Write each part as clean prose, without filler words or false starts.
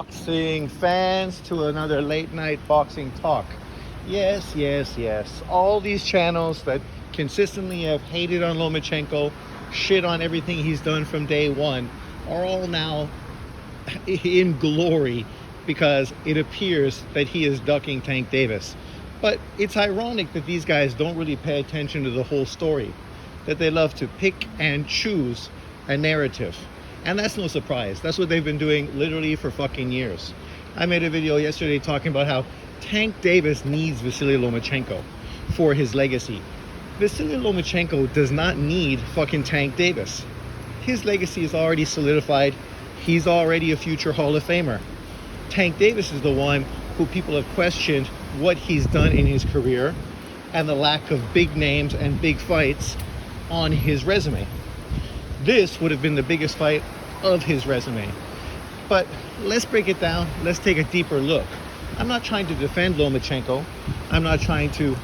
Boxing fans, to another late night boxing talk. Yes, yes, yes. All these channels that consistently have hated on Lomachenko, shit on everything he's done from day one, are all now in glory because it appears that he is ducking Tank Davis. But it's ironic that these guys don't really pay attention to the whole story, that they love to pick and choose a narrative. And that's no surprise. That's what they've been doing literally for fucking years. I made a video yesterday talking about how Tank Davis needs Vasily Lomachenko for his legacy. Vasily Lomachenko does not need fucking Tank Davis. His legacy is already solidified. He's already a future Hall of Famer. Tank Davis is the one who people have questioned what he's done in his career and the lack of big names and big fights on his resume. This would have been the biggest fight of his resume. But let's break it down. Let's take a deeper look. I'm not trying to defend Lomachenko. I'm not trying to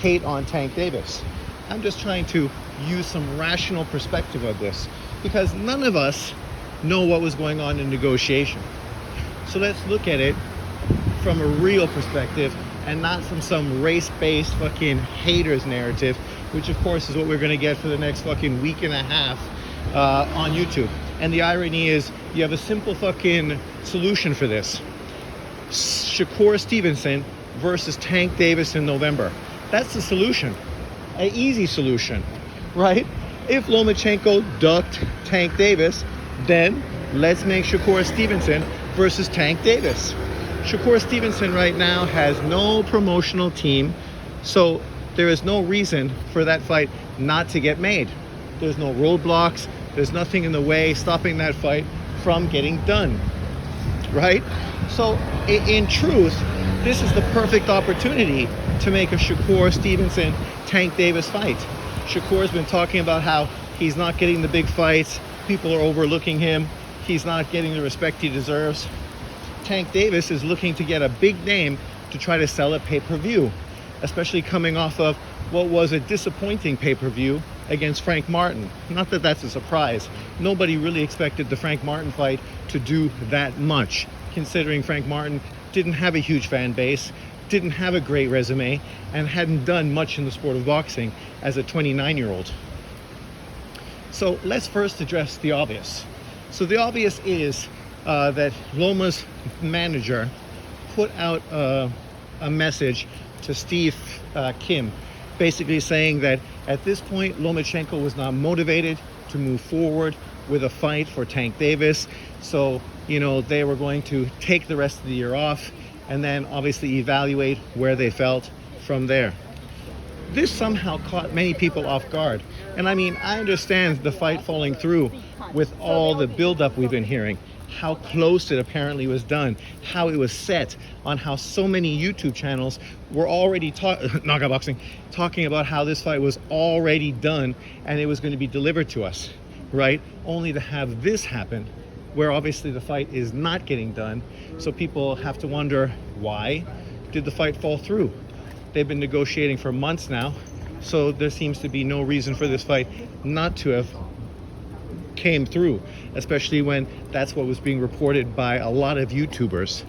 hate on Tank Davis. I'm just trying to use some rational perspective of this, because none of us know what was going on in negotiation. So let's look at it from a real perspective and not from some race-based fucking haters narrative, which of course is what we're gonna get for the next fucking week and a half on YouTube. And the irony is, you have a simple fucking solution for this. Shakur Stevenson versus Tank Davis in November. That's the solution. An easy solution, right? If Lomachenko ducked Tank Davis, then let's make Shakur Stevenson versus Tank Davis. Shakur Stevenson right now has no promotional team, so there is no reason for that fight not to get made. There's no roadblocks. There's nothing in the way stopping that fight from getting done, right? So in truth, this is the perfect opportunity to make a Shakur Stevenson Tank Davis fight. Shakur's been talking about how he's not getting the big fights. People are overlooking him. He's not getting the respect he deserves. Tank Davis is looking to get a big name to try to sell a pay-per-view, especially coming off of what was a disappointing pay-per-view against Frank Martin. Not that that's a surprise. Nobody really expected the Frank Martin fight to do that much, considering Frank Martin didn't have a huge fan base, didn't have a great resume, and hadn't done much in the sport of boxing as a 29-year-old. So let's first address the obvious. So the obvious is that Loma's manager put out a message to Steve Kim, basically saying that at this point Lomachenko was not motivated to move forward with a fight for Tank Davis. So, you know, they were going to take the rest of the year off and then obviously evaluate where they felt from there. This somehow caught many people off guard. And I mean, I understand the fight falling through with all the buildup we've been hearing, how close it apparently was done, how it was set, on how so many YouTube channels were already Knockout Boxing talking about how this fight was already done and it was going to be delivered to us, right? Only to have this happen, where obviously the fight is not getting done. So people have to wonder, why did the fight fall through? They've been negotiating for months now, so there seems to be no reason for this fight not to have came through, especially when that's what was being reported by a lot of YouTubers.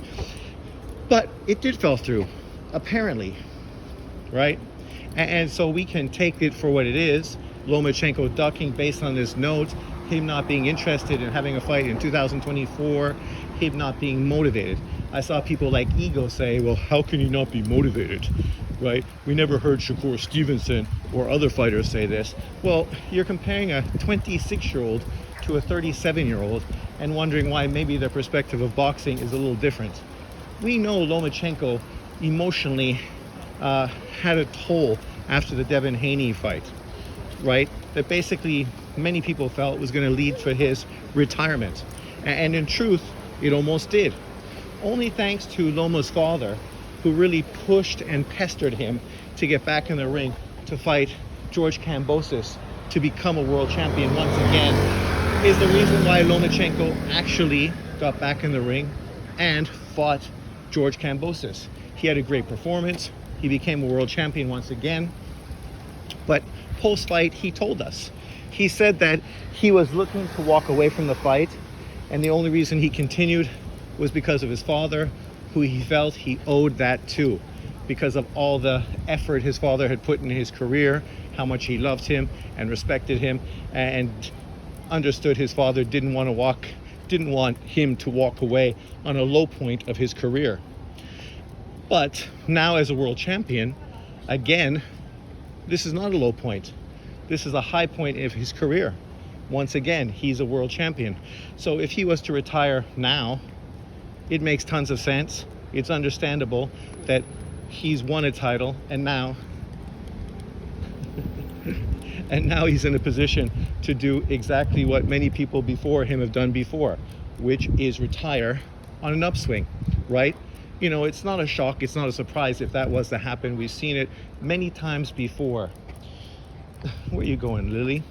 But it did fall through, apparently, right? And so we can take it for what it is. Lomachenko ducking based on this note, him not being interested in having a fight in 2024, him not being motivated. I saw people like Ego say, well, how can you not be motivated, right? We never heard Shakur Stevenson or other fighters say this. Well, you're comparing a 26-year-old to a 37-year-old and wondering why maybe their perspective of boxing is a little different. We know Lomachenko emotionally had a toll after the Devin Haney fight, right? That basically many people felt was going to lead to his retirement. And in truth, it almost did. Only thanks to Loma's father, who really pushed and pestered him to get back in the ring to fight George Kambosos to become a world champion once again, is the reason why Lomachenko actually got back in the ring and fought George Kambosos. He had a great performance. He became a world champion once again. But post-fight, he told us. He said that he was looking to walk away from the fight, and the only reason he continued was because of his father, who he felt he owed that to, because of all the effort his father had put in his career, how much he loved him and respected him, and understood his father didn't want him to walk away on a low point of his career. But now, as a world champion, again, this is not a low point. This is a high point of his career. Once again, he's a world champion. So if he was to retire now, it makes tons of sense. It's understandable that he's won a title, and now he's in a position to do exactly what many people before him have done before, which is retire on an upswing, right? You know, it's not a shock, it's not a surprise if that was to happen. We've seen it many times before. Where are you going, Lily?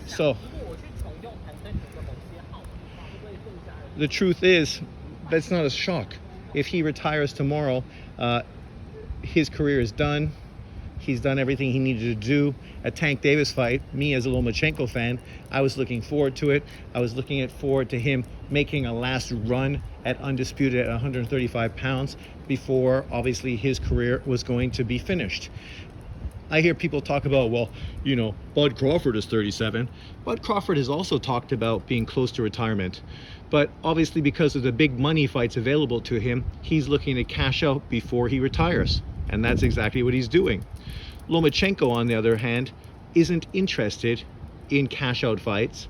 So, the truth is, that's not a shock. If he retires tomorrow, his career is done. He's done everything he needed to do. A Tank Davis fight, me as a Lomachenko fan, I was looking forward to it. I was looking forward to him making a last run at undisputed at 135 pounds before, obviously, his career was going to be finished. I hear people talk about, well, you know, Bud Crawford is 37. Bud Crawford has also talked about being close to retirement. But obviously, because of the big money fights available to him, he's looking to cash out before he retires. And that's exactly what he's doing. Lomachenko, on the other hand, isn't interested in cash out fights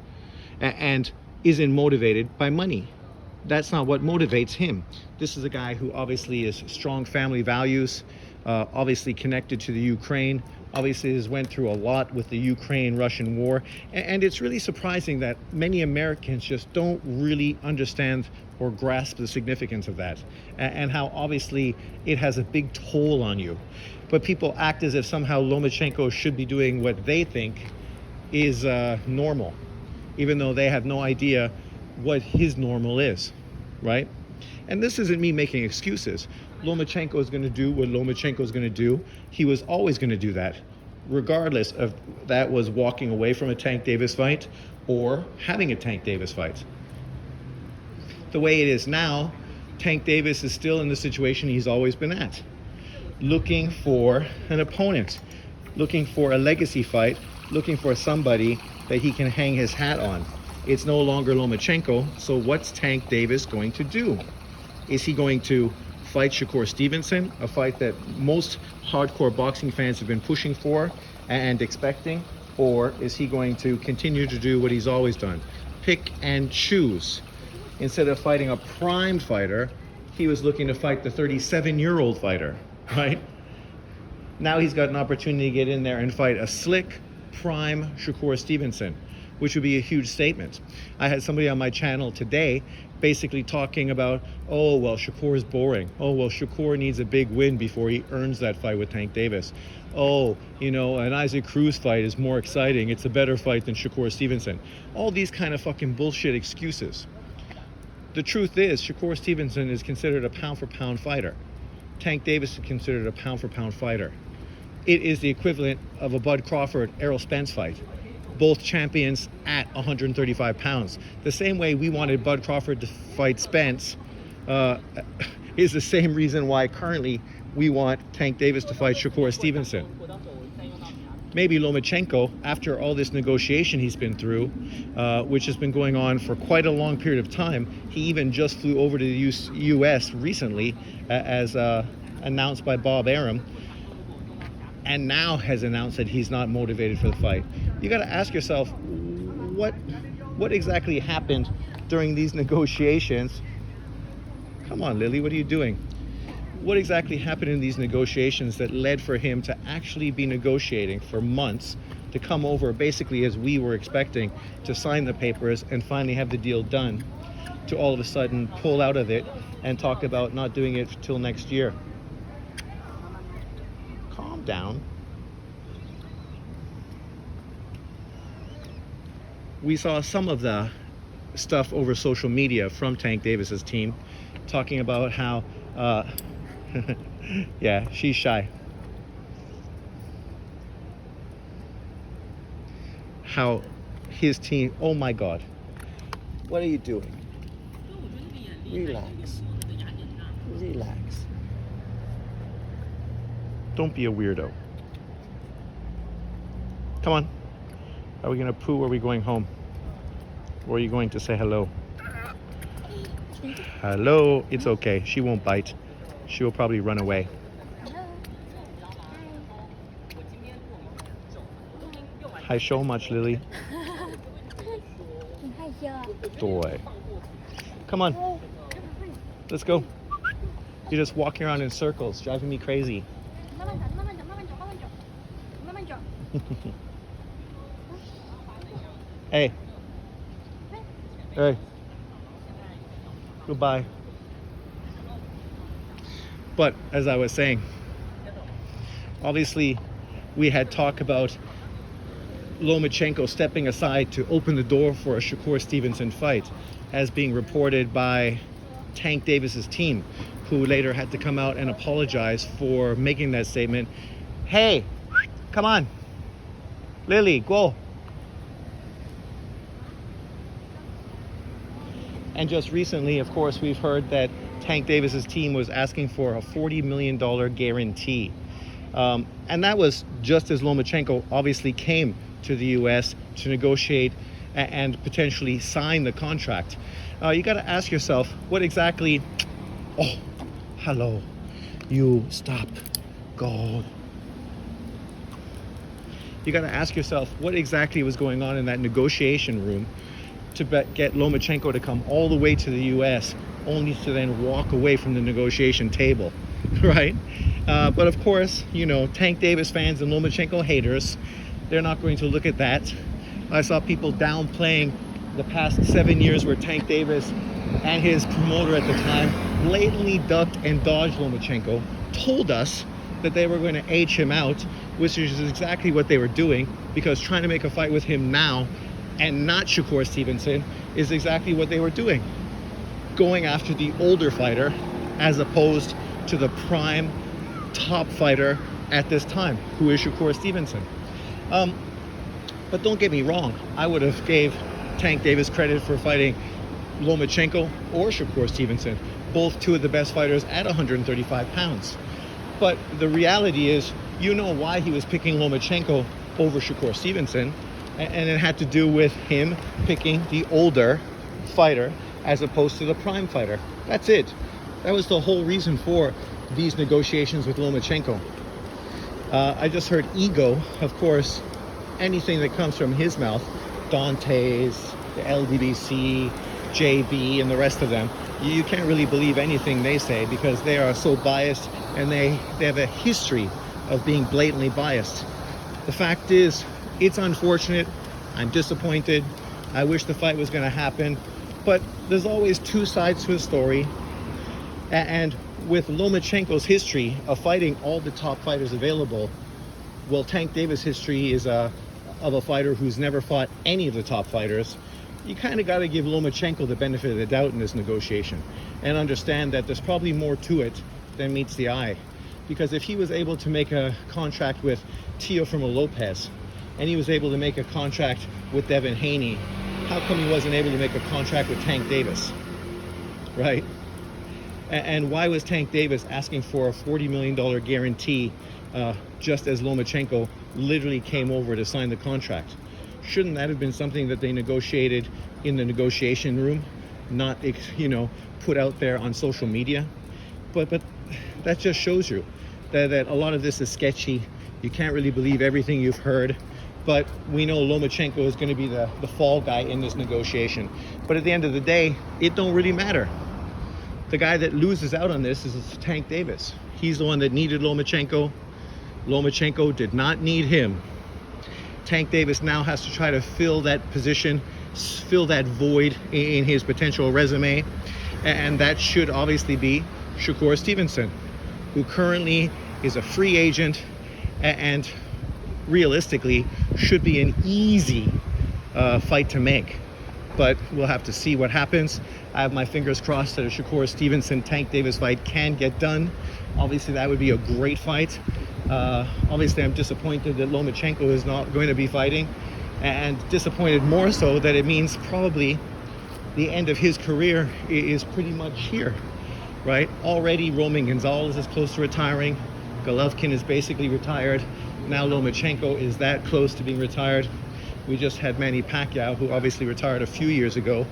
and isn't motivated by money. That's not what motivates him. This is a guy who obviously is strong family values, obviously connected to the Ukraine, obviously has went through a lot with the Ukraine-Russian war. And it's really surprising that many Americans just don't really understand or grasp the significance of that, and how obviously it has a big toll on you. But people act as if somehow Lomachenko should be doing what they think is normal, even though they have no idea what his normal is, right? And this isn't me making excuses. Lomachenko is going to do what Lomachenko is going to do. He was always going to do that, regardless of that was walking away from a Tank Davis fight or having a Tank Davis fight. The way it is now, Tank Davis is still in the situation he's always been at, looking for an opponent, looking for a legacy fight, looking for somebody that he can hang his hat on. It's no longer Lomachenko, so what's Tank Davis going to do? Is he going to fight Shakur Stevenson, a fight that most hardcore boxing fans have been pushing for and expecting? Or is he going to continue to do what he's always done? Pick and choose. Instead of fighting a prime fighter, he was looking to fight the 37-year-old fighter, right? Now he's got an opportunity to get in there and fight a slick, prime Shakur Stevenson, which would be a huge statement. I had somebody on my channel today basically talking about, oh, well, Shakur is boring. Oh, well, Shakur needs a big win before he earns that fight with Tank Davis. Oh, you know, an Isaac Cruz fight is more exciting. It's a better fight than Shakur Stevenson. All these kind of fucking bullshit excuses. The truth is, Shakur Stevenson is considered a pound-for-pound fighter. Tank Davis is considered a pound-for-pound fighter. It is the equivalent of a Bud Crawford Errol Spence fight. Both champions at 135 pounds. The same way we wanted Bud Crawford to fight Spence is the same reason why currently we want Tank Davis to fight Shakur Stevenson. Maybe Lomachenko, after all this negotiation he's been through, which has been going on for quite a long period of time, he even just flew over to the U.S. recently, as announced by Bob Arum, and now has announced that he's not motivated for the fight. You got to ask yourself, what exactly happened during these negotiations? Come on, Lily, what are you doing? What exactly happened in these negotiations that led for him to actually be negotiating for months to come over, basically as we were expecting, to sign the papers and finally have the deal done, to all of a sudden pull out of it and talk about not doing it till next year? Calm down. We saw some of the stuff over social media from Tank Davis's team talking about how yeah, she's shy. How his team, oh my God, what are you doing? Relax. Relax. Don't be a weirdo. Come on. Are we gonna poo or are we going home? Or are you going to say hello? Hello. It's okay. She won't bite. She will probably run away. Hi so much, Lily. Boy. Come on. Let's go. You're just walking around in circles, driving me crazy. Hey. Hey. Goodbye. But as I was saying, obviously we had talk about Lomachenko stepping aside to open the door for a Shakur Stevenson fight, as being reported by Tank Davis's team, who later had to come out and apologize for making that statement. Hey, come on. Lily, go. And just recently, of course, we've heard that Tank Davis's team was asking for a $40 million guarantee. And that was just as Lomachenko obviously came to the US to negotiate and potentially sign the contract. You got to ask yourself, what exactly... Oh, hello. You stop. Go. You got to ask yourself what exactly was going on in that negotiation room to get Lomachenko to come all the way to the US, only to then walk away from the negotiation table, right? But of course, you know, Tank Davis fans and Lomachenko haters, they're not going to look at that. I saw people downplaying the past 7 years where Tank Davis and his promoter at the time blatantly ducked and dodged Lomachenko, told us that they were going to H him out, which is exactly what they were doing, because trying to make a fight with him now and not Shakur Stevenson is exactly what they were doing. Going after the older fighter as opposed to the prime top fighter at this time, who is Shakur Stevenson. But don't get me wrong, I would have gave Tank Davis credit for fighting Lomachenko or Shakur Stevenson, both two of the best fighters at 135 pounds. But the reality is, you know why he was picking Lomachenko over Shakur Stevenson, and it had to do with him picking the older fighter as opposed to the prime fighter. That's it. That was the whole reason for these negotiations with Lomachenko. I just heard ego, of course, anything that comes from his mouth, Dante's, the LDBC, JB, and the rest of them, you can't really believe anything they say, because they are so biased, and they have a history of being blatantly biased. The fact is, it's unfortunate. I'm disappointed. I wish the fight was going to happen, but there's always two sides to the story. And with Lomachenko's history of fighting all the top fighters available, well, Tank Davis' history is of a fighter who's never fought any of the top fighters. You kind of got to give Lomachenko the benefit of the doubt in this negotiation and understand that there's probably more to it than meets the eye. Because if he was able to make a contract with Teofimo Lopez, and he was able to make a contract with Devin Haney, how come he wasn't able to make a contract with Tank Davis, right? And why was Tank Davis asking for a $40 million guarantee just as Lomachenko literally came over to sign the contract? Shouldn't that have been something that they negotiated in the negotiation room, not, you know, put out there on social media? But that just shows you that a lot of this is sketchy. You can't really believe everything you've heard. But we know Lomachenko is going to be the fall guy in this negotiation. But at the end of the day, it don't really matter. The guy that loses out on this is Tank Davis. He's the one that needed Lomachenko. Lomachenko did not need him. Tank Davis now has to try to fill that position, fill that void in his potential resume. And that should obviously be Shakur Stevenson, who currently is a free agent and realistically should be an easy fight to make. But we'll have to see what happens. I have my fingers crossed that a Shakur Stevenson Tank Davis fight can get done. Obviously that would be a great fight. Obviously I'm disappointed that Lomachenko is not going to be fighting, and disappointed more so that it means probably the end of his career is pretty much here, right? Already Roman Gonzalez is close to retiring. Golovkin is basically retired. Now Lomachenko is that close to being retired. We just had Manny Pacquiao, who obviously retired a few years ago.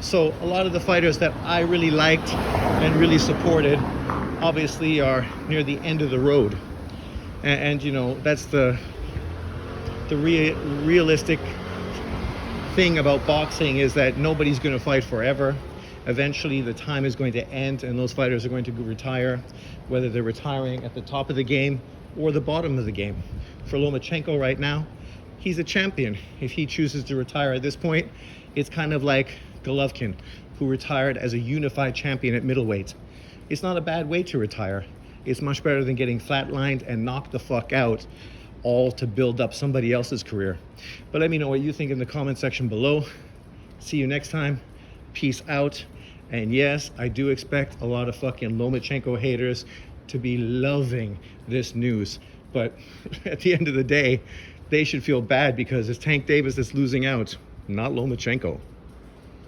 So a lot of the fighters that I really liked and really supported obviously are near the end of the road. And you know, that's the realistic thing about boxing, is that nobody's going to fight forever. Eventually the time is going to end and those fighters are going to retire, whether they're retiring at the top of the game or the bottom of the game. For Lomachenko right now, he's a champion. If he chooses to retire at this point, it's kind of like Golovkin, who retired as a unified champion at middleweight. It's not a bad way to retire. It's much better than getting flatlined and knocked the fuck out, all to build up somebody else's career. But let me know what you think in the comment section below. See you next time. Peace out. And yes, I do expect a lot of fucking Lomachenko haters to be loving this news. But at the end of the day, they should feel bad because it's Tank Davis that's losing out, not Lomachenko.